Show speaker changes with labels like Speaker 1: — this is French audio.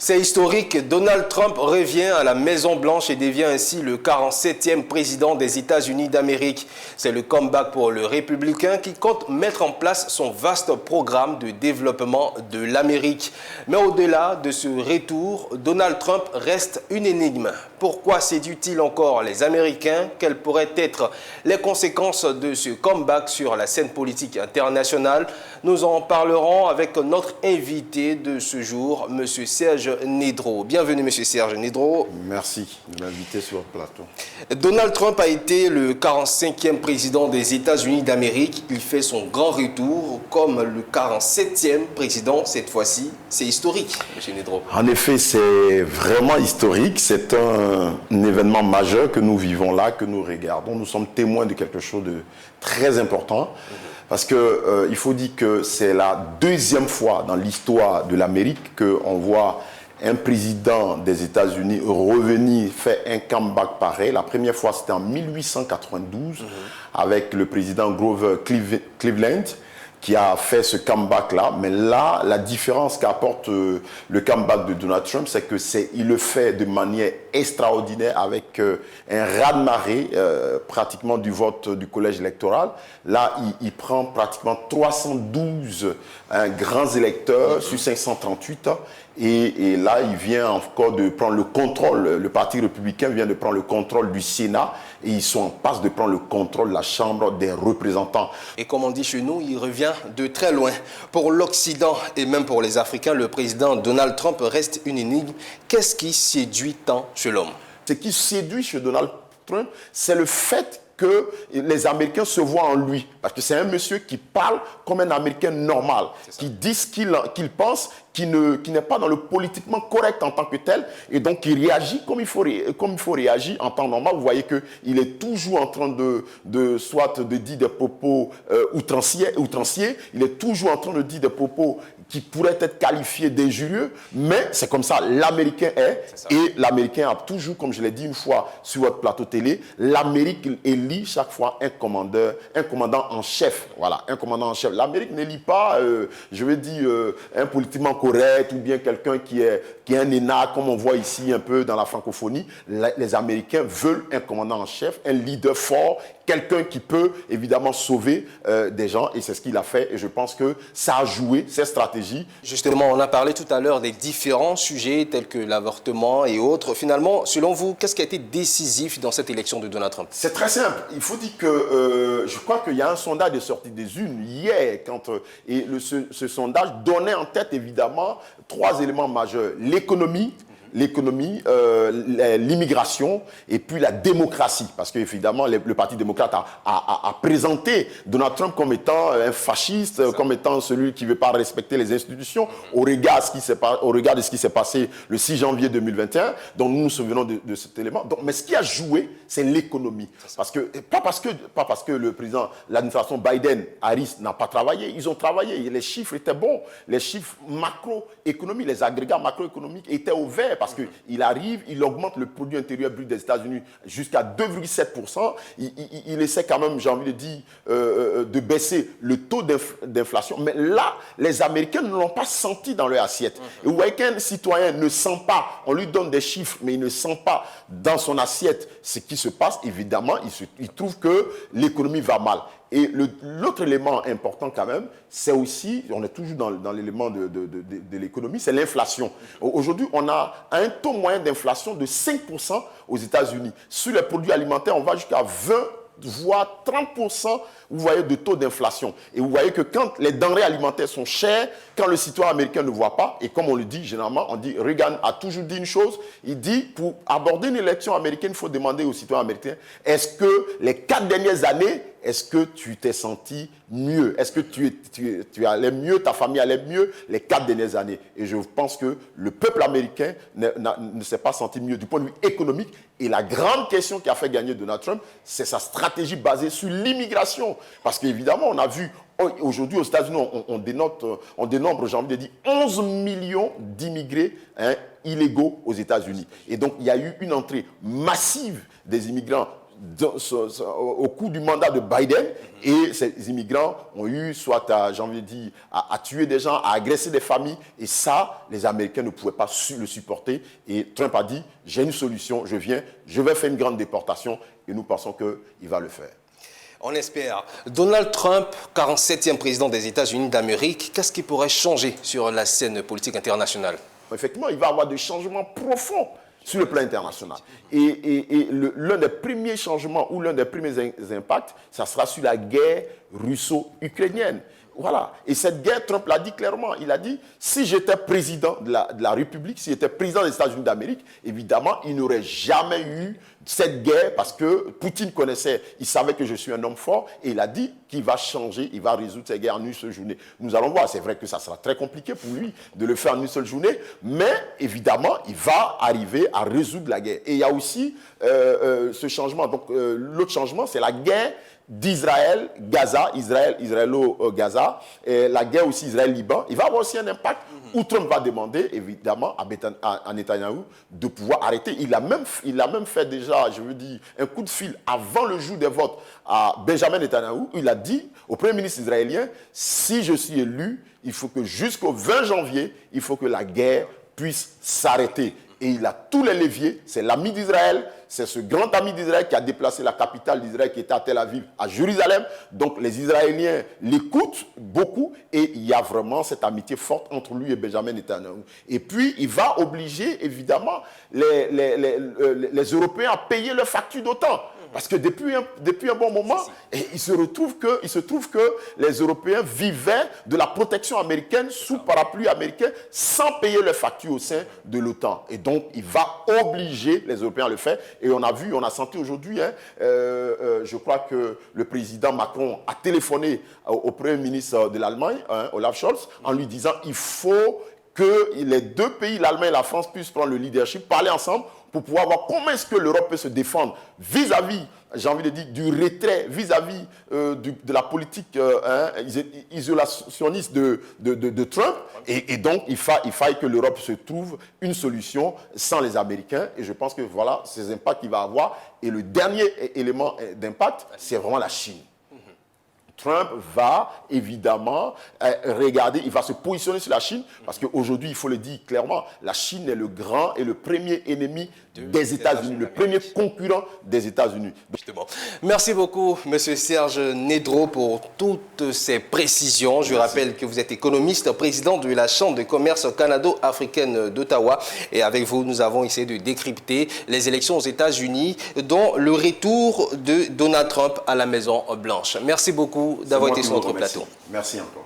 Speaker 1: C'est historique, Donald Trump revient à la Maison-Blanche et devient ainsi le 47e président des États-Unis d'Amérique. C'est le comeback pour le républicain qui compte mettre en place son vaste programme de développement de l'Amérique. Mais au-delà de ce retour, Donald Trump reste une énigme. Pourquoi séduit-il encore les Américains? Quelles pourraient être les conséquences de ce comeback sur la scène politique internationale? Nous en parlerons avec notre invité de ce jour, M. Serge Nedro. Bienvenue, M. Serge Nedro.
Speaker 2: Merci de m'inviter sur le plateau.
Speaker 1: Donald Trump a été le 45e président des États-Unis d'Amérique. Il fait son grand retour comme le 47e président cette fois-ci. C'est historique, M. Nedro.
Speaker 2: En effet, c'est vraiment historique. C'est un événement majeur que nous vivons là, que nous regardons. Nous sommes témoins de quelque chose de très important. Parce qu'il faut dire que c'est la deuxième fois dans l'histoire de l'Amérique qu'on voit un président des États-Unis revenir faire un comeback pareil. La première fois, c'était en 1892 avec le président Grover Cleveland qui a fait ce comeback-là. Mais là, la différence qu'apporte le comeback de Donald Trump, c'est qu'il le fait de manière extraordinaire avec un raz-de-marée pratiquement du vote du collège électoral. Là, il prend pratiquement 312 grands électeurs sur 538. Et là, il vient encore de prendre le contrôle, le Parti républicain vient de prendre le contrôle du Sénat et ils sont en passe de prendre le contrôle de la Chambre des représentants.
Speaker 1: Et comme on dit chez nous, il revient de très loin. Pour l'Occident et même pour les Africains, le président Donald Trump reste une énigme. Qu'est-ce qui séduit tant chez l'homme?
Speaker 2: Ce qui séduit chez Donald Trump, c'est le fait que les Américains se voient en lui. Parce que c'est un monsieur qui parle comme un Américain normal, qui dit ce qu'il pense, qui n'est pas dans le politiquement correct en tant que tel, et donc qui réagit comme il faut réagir en temps normal. Vous voyez qu'il est toujours en train de dire des propos outranciers, il est toujours en train de dire des propos qui pourraient être qualifiés d'injurieux, mais c'est comme ça, l'Américain est, et l'Américain a toujours, comme je l'ai dit une fois sur votre plateau télé, l'Amérique élit chaque fois un commandant en chef. Voilà, un commandant en chef. L'Amérique n'élit pas, un politiquement correct ou bien quelqu'un qui est un énarque, comme on voit ici un peu dans la francophonie. Les Américains veulent un commandant en chef, un leader fort, quelqu'un qui peut évidemment sauver des gens, et c'est ce qu'il a fait, et je pense que ça a joué, cette stratégie.
Speaker 1: Justement, on a parlé tout à l'heure des différents sujets tels que l'avortement et autres. Finalement, selon vous, qu'est-ce qui a été décisif dans cette élection de Donald Trump?
Speaker 2: C'est très simple. Il faut dire que je crois qu'il y a un sondage de sortie des urnes hier, ce sondage donnait en tête évidemment 3 éléments majeurs. L'économie, l'immigration et puis la démocratie. Parce qu'évidemment, le Parti démocrate a présenté Donald Trump comme étant un fasciste, comme étant celui qui ne veut pas respecter les institutions au regard de ce qui s'est passé le 6 janvier 2021. Donc nous nous souvenons de cet élément. Donc, mais ce qui a joué, c'est l'économie. Pas parce que le président, l'administration Biden-Harris n'a pas travaillé. Ils ont travaillé. Les chiffres étaient bons. Les chiffres macroéconomiques, les agrégats macroéconomiques étaient au vert. Parce qu'il arrive, il augmente le produit intérieur brut des États-Unis jusqu'à 2,7%. Il essaie quand même, j'ai envie de dire, de baisser le taux d'inflation. Mais là, les Américains ne l'ont pas senti dans leur assiette. Et vous voyez qu'un citoyen ne sent pas, on lui donne des chiffres, mais il ne sent pas dans son assiette ce qui se passe. Évidemment, il trouve que l'économie va mal. Et l'autre élément important quand même, c'est aussi, on est toujours dans l'élément de l'économie, c'est l'inflation. Aujourd'hui, on a un taux moyen d'inflation de 5% aux États-Unis. Sur les produits alimentaires, on va jusqu'à 20, voire 30%, vous voyez, de taux d'inflation. Et vous voyez que quand les denrées alimentaires sont chères, quand le citoyen américain ne voit pas, et comme on le dit généralement, on dit, Reagan a toujours dit une chose, il dit, pour aborder une élection américaine, il faut demander aux citoyens américains, est-ce que les 4 dernières années, est-ce que tu t'es senti mieux? Est-ce que tu allais mieux, ta famille allait mieux les 4 dernières années? Et je pense que le peuple américain ne s'est pas senti mieux du point de vue économique. Et la grande question qui a fait gagner Donald Trump, c'est sa stratégie basée sur l'immigration. Parce qu'évidemment, on a vu, aujourd'hui aux États-Unis, on dénombre, j'ai envie de dire, 11 millions d'immigrés illégaux aux États-Unis. Et donc, il y a eu une entrée massive des immigrants au cours du mandat de Biden, et ces immigrants ont eu soit à tuer des gens, à agresser des familles, et ça, les Américains ne pouvaient pas le supporter, et Trump a dit, j'ai une solution, je vais faire une grande déportation, et nous pensons qu'il va le faire.
Speaker 1: On espère. Donald Trump, 47e président des États-Unis d'Amérique, qu'est-ce qui pourrait changer sur la scène politique internationale?
Speaker 2: Effectivement, il va y avoir des changements profonds sur le plan international. Et l'un des premiers changements ou l'un des premiers impacts, ça sera sur la guerre russo-ukrainienne. Voilà. Et cette guerre, Trump l'a dit clairement. Il a dit, si j'étais président de la République, si j'étais président des États-Unis d'Amérique, évidemment, il n'aurait jamais eu cette guerre parce que Poutine connaissait, il savait que je suis un homme fort et il a dit qu'il va changer, il va résoudre cette guerre en une seule journée. Nous allons voir, c'est vrai que ça sera très compliqué pour lui de le faire en une seule journée, mais évidemment, il va arriver à résoudre la guerre. Et il y a aussi ce changement. Donc, l'autre changement, c'est la guerre d'Israël, Gaza, Israëlo-Gaza, la guerre aussi Israël-Liban. Il va avoir aussi un impact où Trump va demander, évidemment, à Netanyahou de pouvoir arrêter. Il a même fait déjà, je veux dire, un coup de fil avant le jour des votes à Benjamin Netanyahou. Il a dit au Premier ministre israélien, si je suis élu, il faut que jusqu'au 20 janvier, il faut que la guerre puisse s'arrêter. Et il a tous les leviers, c'est l'ami d'Israël, c'est ce grand ami d'Israël qui a déplacé la capitale d'Israël qui était à Tel Aviv, à Jérusalem. Donc les Israéliens l'écoutent beaucoup et il y a vraiment cette amitié forte entre lui et Benjamin Netanyahou. Et puis il va obliger évidemment les Européens à payer leurs factures d'OTAN. Parce que depuis un bon moment, il se trouve que les Européens vivaient de la protection américaine sous parapluie américain sans payer leurs factures au sein de l'OTAN. Et donc, il va obliger les Européens à le faire. Et on a senti aujourd'hui, je crois que le président Macron a téléphoné au Premier ministre de l'Allemagne, Olaf Scholz, en lui disant il faut que les deux pays, l'Allemagne et la France, puissent prendre le leadership, parler ensemble pour pouvoir voir comment est-ce que l'Europe peut se défendre vis-à-vis, j'ai envie de dire, du retrait, vis-à-vis de la politique isolationniste de Trump. Et donc, il faille que l'Europe se trouve une solution sans les Américains. Et je pense que voilà, ces impacts qu'il va avoir. Et le dernier élément d'impact, c'est vraiment la Chine. Trump va évidemment regarder, il va se positionner sur la Chine parce qu'aujourd'hui, il faut le dire clairement, la Chine est le grand et le premier ennemi des États-Unis, le premier concurrent des États-Unis.
Speaker 1: Merci beaucoup, M. Serge Nedro, pour toutes ces précisions. Je rappelle que vous êtes économiste, président de la Chambre de commerce canado-africaine d'Ottawa. Et avec vous, nous avons essayé de décrypter les élections aux États-Unis, dont le retour de Donald Trump à la Maison-Blanche. Merci beaucoup d'avoir été sur notre plateau.
Speaker 2: Merci encore.